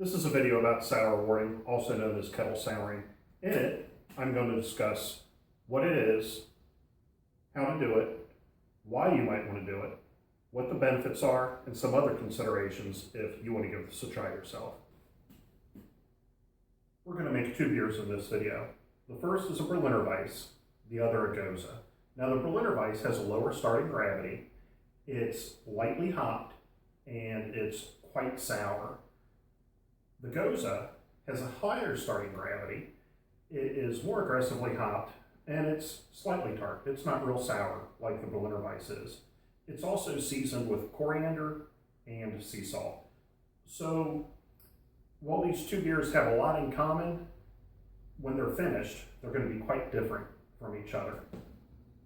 This is a video about sour worting, also known as kettle souring. In it, I'm going to discuss what it is, how to do it, why you might want to do it, what the benefits are, and some other considerations if you want to give this a try yourself. We're going to make two beers in this video. The first is a Berliner Weisse, the other a Gose. Now the Berliner Weisse has a lower starting gravity, it's lightly hopped, and it's quite sour. The Gose has a higher starting gravity, it is more aggressively hopped, and it's slightly tart. It's not real sour like the Berliner Weisse is. It's also seasoned with coriander and sea salt. So while these two beers have a lot in common, when they're finished, they're going to be quite different from each other.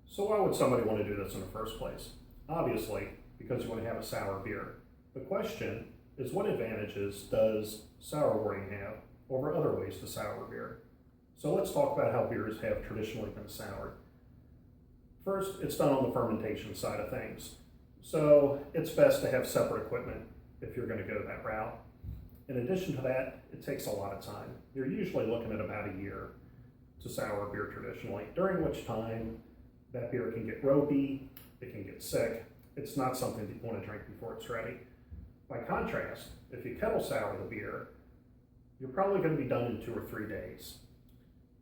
So why would somebody want to do this in the first place? Obviously, because you want to have a sour beer. The question is, what advantages does sour worting have over other ways to sour beer? So let's talk about how beers have traditionally been soured. First, it's done on the fermentation side of things. So it's best to have separate equipment if you're going to go that route. In addition to that, it takes a lot of time. You're usually looking at about a year to sour beer traditionally, during which time that beer can get ropey, it can get sick. It's not something that you want to drink before it's ready. By contrast, if you kettle sour the beer, you're probably going to be done in 2 or 3 days.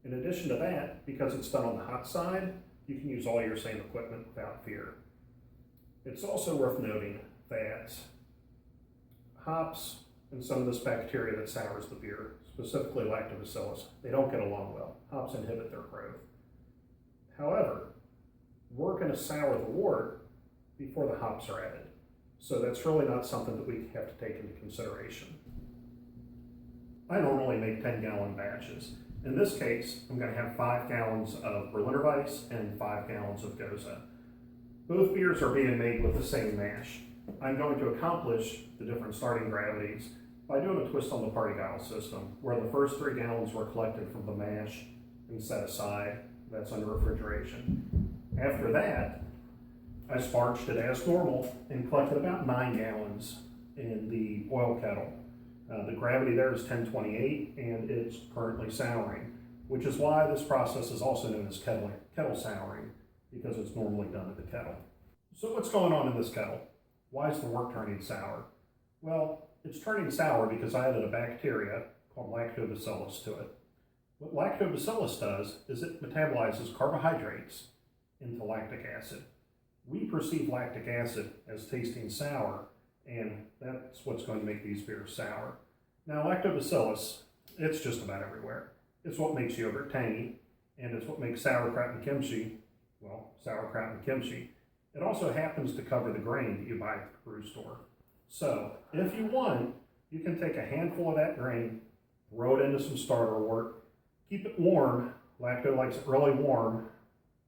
In addition to that, because it's done on the hot side, you can use all your same equipment without fear. It's also worth noting that hops and some of this bacteria that sours the beer, specifically lactobacillus, they don't get along well. Hops inhibit their growth. However, we're going to sour the wort before the hops are added. So that's really not something that we have to take into consideration. I normally make 10-gallon batches. In this case, I'm going to have 5 gallons of Berliner Weisse and 5 gallons of Gose. Both beers are being made with the same mash. I'm going to accomplish the different starting gravities by doing a twist on the party-gyle system, where the first 3 gallons were collected from the mash and set aside. That's under refrigeration. After that, I sparged it as normal and collected about 9 gallons in the oil kettle. The gravity there is 1028 and it's currently souring, which is why this process is also known as kettle souring, because it's normally done at the kettle. So what's going on in this kettle? Why is the wort turning sour? Well, it's turning sour because I added a bacteria called lactobacillus to it. What lactobacillus does is it metabolizes carbohydrates into lactic acid. We perceive lactic acid as tasting sour, and that's what's going to make these beers sour. Now, lactobacillus, it's just about everywhere. It's what makes yogurt tangy, and it's what makes sauerkraut and kimchi, well, sauerkraut and kimchi. It also happens to cover the grain that you buy at the brew store. So, if you want, you can take a handful of that grain, throw it into some starter wort, keep it warm. Lacto likes it really warm.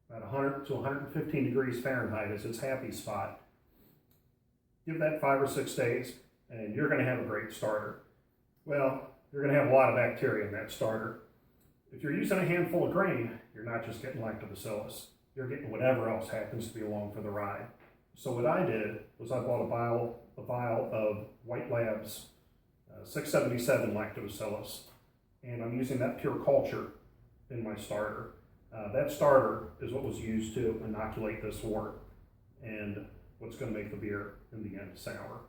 About 100 to 115 degrees Fahrenheit is its happy spot. Give that 5 or 6 days, and you're going to have a great starter. Well, you're going to have a lot of bacteria in that starter. If you're using a handful of grain, you're not just getting lactobacillus. You're getting whatever else happens to be along for the ride. So what I did was I bought a vial of White Labs 677 lactobacillus, and I'm using that pure culture in my starter. That starter is what was used to inoculate this wort and what's going to make the beer in the end sour.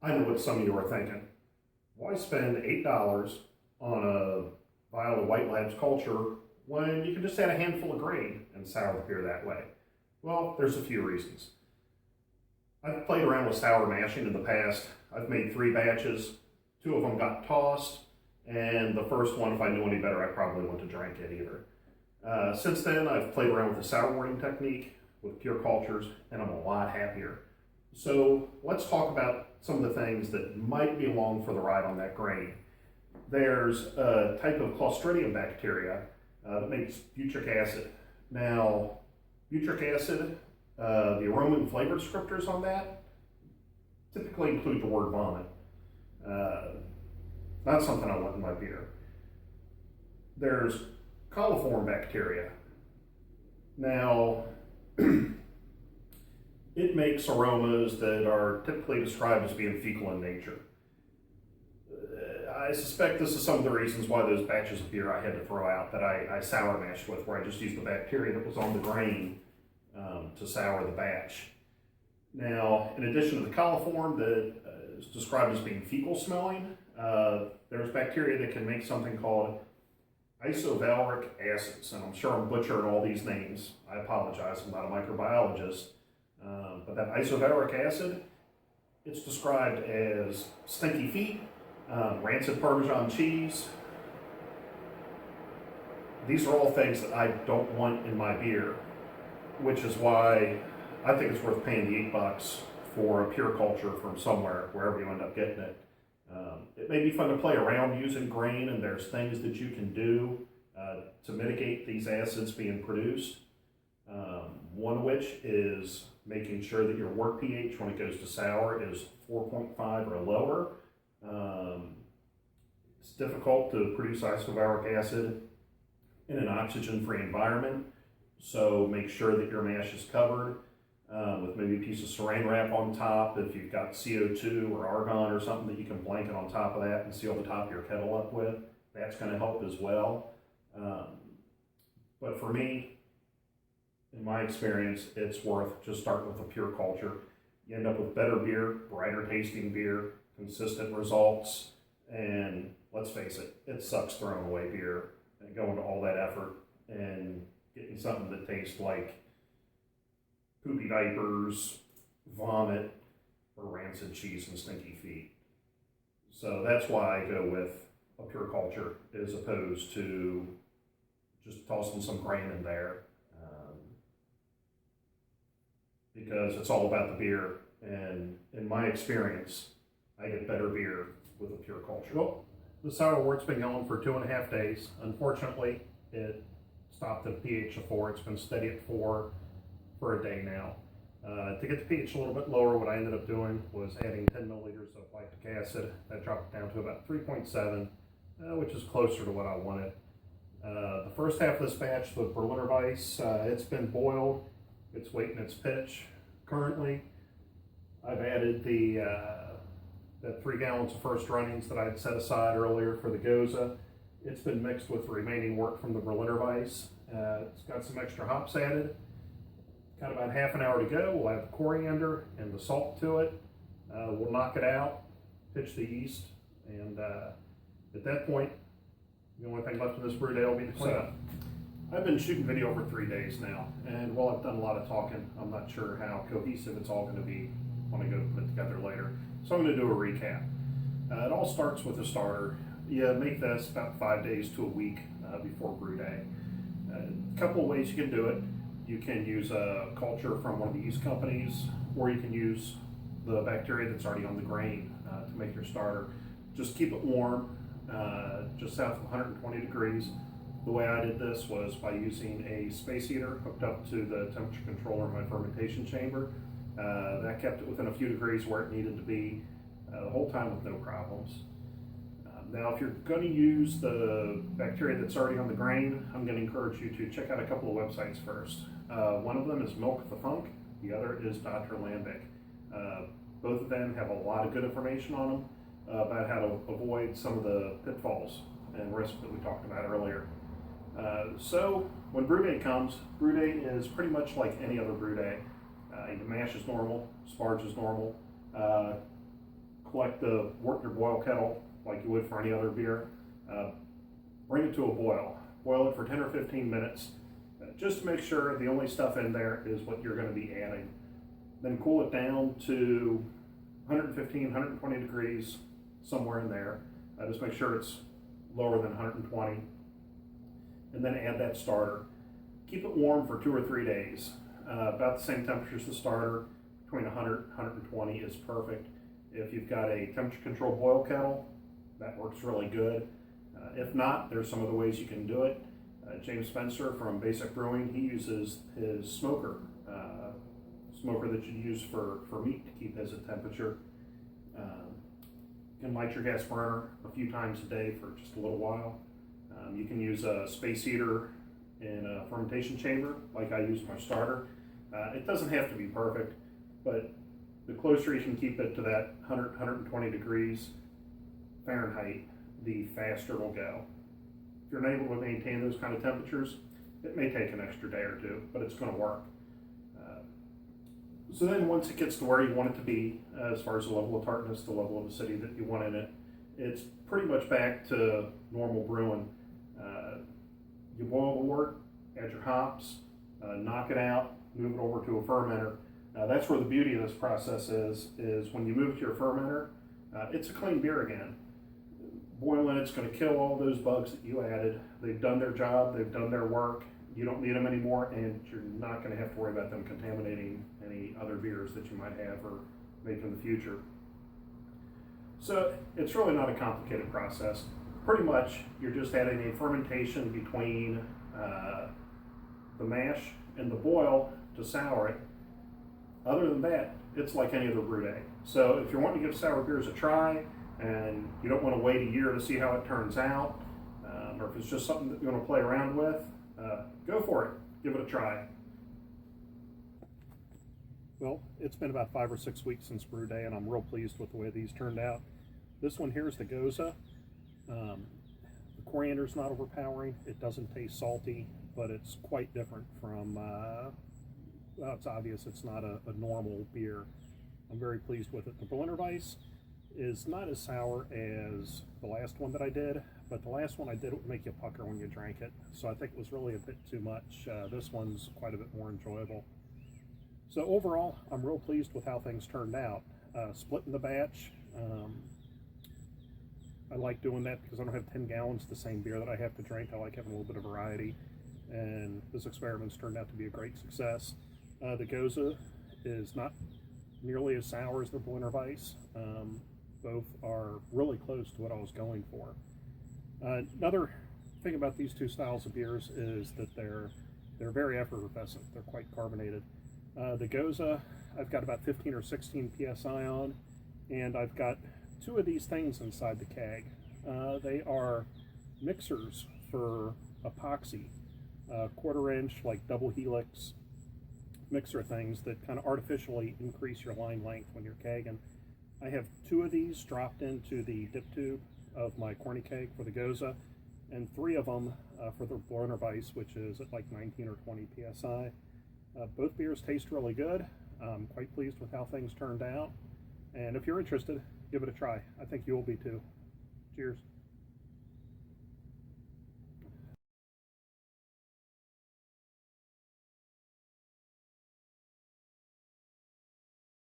I know what some of you are thinking. Why spend $8 on a vial of White Labs culture when you can just add a handful of grain and sour the beer that way? Well, there's a few reasons. I've played around with sour mashing in the past. I've made 3 batches. 2 of them got tossed, and the first one, if I knew any better, I probably wouldn't have drank it either. Since then, I've played around with the sour worting technique with pure cultures, and I'm a lot happier. So let's talk about some of the things that might be along for the ride on that grain. There's a type of Clostridium bacteria that makes butyric acid. Now, butyric acid, the aroma and flavor descriptors on that typically include the word vomit. Not something I want in my beer. There's coliform bacteria. Now, it makes aromas that are typically described as being fecal in nature. I suspect this is some of the reasons why those batches of beer I had to throw out that I sour mashed with, where I just used the bacteria that was on the grain to sour the batch. Now, in addition to the coliform that is described as being fecal smelling, there's bacteria that can make something called isovaleric acids, and I'm sure I'm butchering all these names. I apologize, I'm not a microbiologist, but that isovaleric acid, it's described as stinky feet, rancid Parmesan cheese. These are all things that I don't want in my beer, which is why I think it's worth paying the $8 for a pure culture from somewhere, wherever you end up getting it. It may be fun to play around using grain, and there's things that you can do to mitigate these acids being produced. One of which is making sure that your wort pH when it goes to sour is 4.5 or lower. It's difficult to produce isovaleric acid in an oxygen-free environment, so make sure that your mash is covered with maybe a piece of saran wrap on top. If you've got CO2 or argon or something that you can blanket on top of that and seal the top of your kettle up with, that's going to help as well. But for me, in my experience, it's worth just starting with a pure culture. You end up with better beer, brighter tasting beer, consistent results, and let's face it, it sucks throwing away beer and going to all that effort and getting something that tastes like poopy diapers, vomit, or rancid cheese and stinky feet. So that's why I go with a pure culture as opposed to just tossing some grain in there, because it's all about the beer, and in my experience, I get better beer with a pure culture. Well, the sour wort's been going for 2.5 days. Unfortunately, it stopped at pH of 4. It's been steady at 4 for a day now. To get the pH a little bit lower, what I ended up doing was adding 10 milliliters of lactic acid. That dropped it down to about 3.7, which is closer to what I wanted. The first half of this batch, the Berliner Weisse, it's been boiled. It's waiting its pitch. Currently, I've added that 3 gallons of first runnings that I had set aside earlier for the Gose. It's been mixed with the remaining wort from the Berliner Weisse. It's got some extra hops added. Got about half an hour to go. We'll add the coriander and the salt to it. We'll knock it out, pitch the yeast, and at that point, the only thing left in this brew day will be the cleanup. I've been shooting video for 3 days now, and while I've done a lot of talking, I'm not sure how cohesive it's all going to be when I go put it together later. So I'm going to do a recap. It all starts with a starter. You make this about 5 days to a week before brew day. A couple of ways you can do it. You can use a culture from one of the yeast companies, or you can use the bacteria that's already on the grain to make your starter. Just keep it warm, just south of 120 degrees. The way I did this was by using a space heater hooked up to the temperature controller in my fermentation chamber. That kept it within a few degrees where it needed to be the whole time with no problems. Now, if you're going to use the bacteria that's already on the grain, I'm going to encourage you to check out a couple of websites first. One of them is Milk the Funk. The other is Dr. Lambic. Both of them have a lot of good information on them about how to avoid some of the pitfalls and risks that we talked about earlier. So when brew day comes, brew day is pretty much like any other brew day. The mash is normal, sparge is normal. Collect the wort in your boil kettle like you would for any other beer. Bring it to a boil. Boil it for 10 or 15 minutes, just to make sure the only stuff in there is what you're going to be adding. Then cool it down to 115, 120 degrees, somewhere in there. Just make sure it's lower than 120. And then add that starter. Keep it warm for 2 or 3 days. About the same temperature as the starter, between 100 and 120 is perfect. If you've got a temperature controlled boil kettle, that works really good. If not, there's some other ways you can do it. James Spencer from Basic Brewing, he uses his smoker that you use for meat to keep his at temperature. You can light your gas burner a few times a day for just a little while. You can use a space heater in a fermentation chamber like I use my starter. It doesn't have to be perfect, but the closer you can keep it to that 100, 120 degrees Fahrenheit, the faster it'll go. If you're unable to maintain those kind of temperatures, it may take an extra day or two, but it's going to work. So then once it gets to where you want it to be, as far as the level of tartness, the level of acidity that you want in it, it's pretty much back to normal brewing. You boil the wort, add your hops, knock it out, move it over to a fermenter. That's where the beauty of this process is when you move to your fermenter, it's a clean beer again. Boiling it's going to kill all those bugs that you added. They've done their job, they've done their work. You don't need them anymore, and you're not going to have to worry about them contaminating any other beers that you might have or make in the future. So it's really not a complicated process. Pretty much, you're just adding a fermentation between the mash and the boil to sour it. Other than that, it's like any other brew day. So if you're wanting to give sour beers a try, and you don't want to wait a year to see how it turns out, or if it's just something that you want to play around with, go for it. Give it a try. Well, it's been about 5 or 6 weeks since brew day, and I'm real pleased with the way these turned out. This one here is the Gose. The coriander's not overpowering. It doesn't taste salty, but it's quite different from, well, it's obvious it's not a normal beer. I'm very pleased with it. The Berliner Weisse is not as sour as the last one that I did, but the last one I did would make you pucker when you drank it, so I think it was really a bit too much. This one's quite a bit more enjoyable. So overall, I'm real pleased with how things turned out. Splitting the batch, I like doing that because I don't have 10 gallons of the same beer that I have to drink. I like having a little bit of variety, and this experiment's turned out to be a great success. The Gose is not nearly as sour as the Berliner Weisse. Both are really close to what I was going for. Another thing about these two styles of beers is that they're very effervescent. They're quite carbonated. The Gose, I've got about 15 or 16 psi on, and I've got 2 of these things inside the keg. They are mixers for epoxy, 1/4 inch, like double helix mixer things that kind of artificially increase your line length when you're kegging. I have 2 of these dropped into the dip tube of my corny keg for the Gose, and 3 of them for the Berliner Weisse, which is at like 19 or 20 psi. Both beers taste really good. I'm quite pleased with how things turned out, and if you're interested, give it a try. I think you will be too. Cheers.